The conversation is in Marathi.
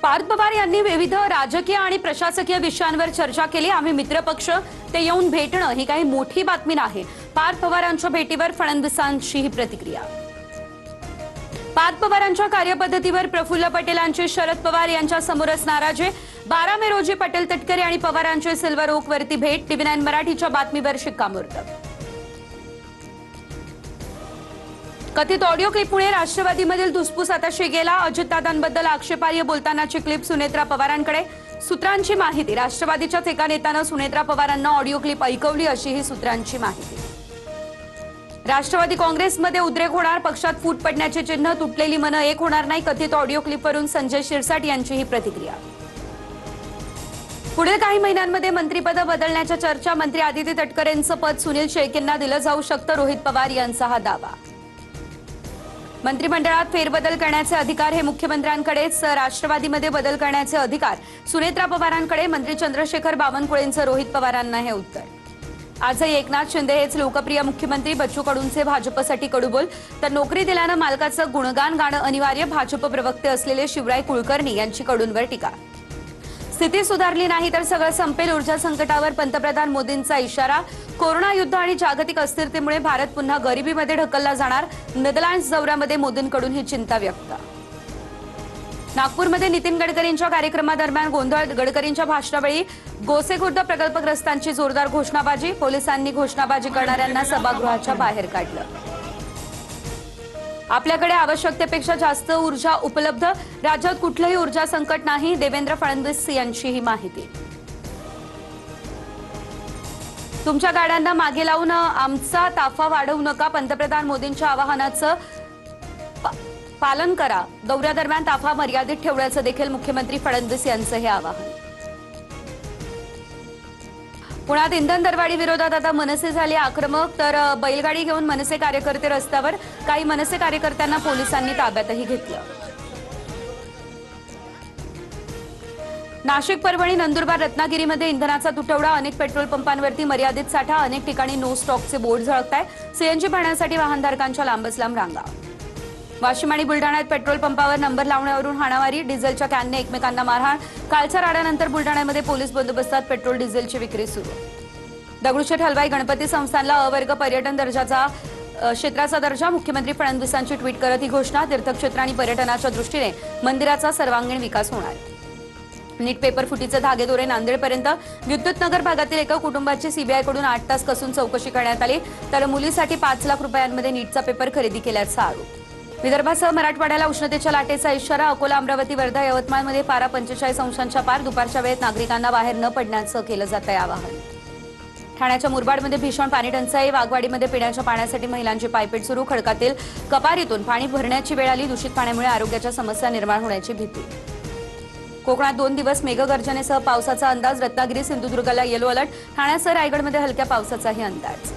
पार्थ पवार यांनी विविध राजकीय आणि प्रशासकीय विषयांवर चर्चा केली। आम्ही मित्रपक्ष ते येऊन भेटणं ही काही मोठी बातमी नाही। पार्थ पवारांच्या भेटीवर फडणवीसांची ही प्रतिक्रिया। पार्थ पवारांच्या कार्यपद्धतीवर प्रफुल्ल पटेलांची शरद पवार यांच्या समोरच नाराजी। 12 मे रोजी पटेल तटकरे आणि पवारांची सिल्वर ओक वरती भेट। TV9 मराठीच्या बातमीवर शिक्कामोर्तब। कथित ऑडिओ क्लिपमुळे राष्ट्रवादीमधील धुसफूस आता शिगेला। अजितदादांबद्दल आक्षेपार्ह बोलतानाची क्लिप सुनेत्रा पवारांकडे। सूत्रांची माहिती, राष्ट्रवादीच्याच एका नेत्यानं सुनेत्रा पवारांना ऑडिओ क्लिप ऐकवली अशी ही सूत्रांची माहिती। राष्ट्रवादी काँग्रेसमध्ये उद्रेक होणार, पक्षात फूट पडण्याचे चिन्ह, तुटलेली मनं एक होणार नाही। कथित ऑडिओ क्लिपवरून संजय शिरसाट यांची ही प्रतिक्रिया। पुढील काही महिन्यांमध्ये मंत्रिपद बदलण्याच्या चर्चा। मंत्री आदिती तटकरेंचं पद सुनील शेळकेंना दिलं जाऊ शकतं, रोहित पवार यांचा हा दावा। मंत्रिमंडळात फेरबदल करण्याचे अधिकार हे मुख्यमंत्र्यांकडेच, राष्ट्रवादीमध्ये बदल करण्याचे अधिकार सुनेत्रा पवारांकडे। मंत्री चंद्रशेखर बावनकुळेंचं रोहित पवारांना हे उत्तर। आजही एकनाथ शिंदे हेच लोकप्रिय मुख्यमंत्री। बच्चू कडूंचे भाजपसाठी कडूबोल, तर नोकरी दिल्यानं मालकाचं गुणगान गाणं अनिवार्य। भाजप प्रवक्ते असलेले शिवराय कुलकर्णी यांची कडूंवर टीका। स्थिती सुधारली नाही तर सगळं संपेल, ऊर्जा संकटावर पंतप्रधान मोदींचा इशारा। कोरोना युद्ध आणि जागतिक अस्थिरतेमुळे भारत पुन्हा गरिबीमध्ये ढकलला जाणार। नेदरलँड्स दौऱ्यामध्ये मोदींकडून ही चिंता व्यक्त। नागपूरमध्ये नितीन गडकरींच्या कार्यक्रमादरम्यान गोंधळ। गडकरींच्या भाषणावेळी गोसेखुर्द प्रकल्पग्रस्तांची जोरदार घोषणाबाजी। पोलिसांनी घोषणाबाजी करणाऱ्यांना सभागृहाच्या बाहेर काढलं। आपल्याकडे आवश्यकतेपेक्षा जास्त ऊर्जा उपलब्ध, राज्यात कुठलंही ऊर्जा संकट नाही। देवेंद्र फडणवीस यांची ही माहिती। तुमच्या गाड्यांना मागे लावून आमचा ताफा वाढवू नका, पंतप्रधान मोदींच्या आवाहनाचं पालन करा। दौऱ्यादरम्यान ताफा मर्यादित ठेवण्याचं देखील मुख्यमंत्री फडणवीस यांचं हे आवाहन। पुण्यात इंधन दरवाढी विरोधात आता मनसे झाली आक्रमक, तर बैलगाडी घेऊन मनसे कार्यकर्ते रस्त्यावर। काही मनसे कार्यकर्त्यांना पोलिसांनी ताब्यातही घेतलं। नाशिक, परभणी, नंदुरबार, रत्नागिरीमध्ये इंधनाचा तुटवडा। अनेक पेट्रोल पंपांवरती मर्यादित साठा, अनेक ठिकाणी नो स्टॉकचे बोर्ड झळकतायत। सीएनजी पाहण्यासाठी वाहनधारकांच्या लांबच लांब रांगा। वाशिम आणि बुलढाण्यात पेट्रोल पंपावर नंबर लावण्यावरून हाणामारी, डिझेलच्या कॅनने एकमेकांना मारहाण। कालच्या राड्यानंतर बुलढाण्यामध्ये पोलीस बंदोबस्तात पेट्रोल डिझेलची विक्री सुरू। दगडूशेठ हलवाई गणपती संस्थानला अवर्ग पर्यटन दर्जाचा क्षेत्राचा दर्जा। मुख्यमंत्री फडणवीसांची ट्विट करत ही घोषणा। तीर्थक्षेत्र आणि पर्यटनाच्या दृष्टीने मंदिराचा सर्वांगीण विकास होणार। नीट पेपर फुटीचे धागेदोरे नांदेडपर्यंत। विद्युतनगर भागातील एका कुटुंबाची सीबीआयकडून 8 तास कसून चौकशी करण्यात आली, तर मुलीसाठी 5 लाख रुपयांमध्ये नीटचा पेपर खरेदी केल्याचा आरोप। विदर्भासह मराठवाड्याला उष्णतेच्या लाटेचा इशारा। अकोला, अमरावती, वर्धा, यवतमाळमध्ये पारा 45 अंशांच्या पार। दुपारच्या वेळेत नागरिकांना बाहेर न पडण्याचं केलं जात आहे आवाहन। ठाण्याच्या मुरबाडमध्ये भीषण पाणी टंचाई। वाघवाडीमध्ये पिण्याच्या पाण्यासाठी महिलांची पायपीट सुरू। खडकातील कपारीतून पाणी भरण्याची वेळ आली। दूषित पाण्यामुळे आरोग्याच्या समस्या निर्माण होण्याची भीती। कोकणात 2 दिवस मेघगर्जनेसह पावसाचा अंदाज। रत्नागिरी, सिंधुदुर्गला येलो अलर्ट। ठाण्यासह रायगडमध्ये हलक्या पावसाचाही अंदाज।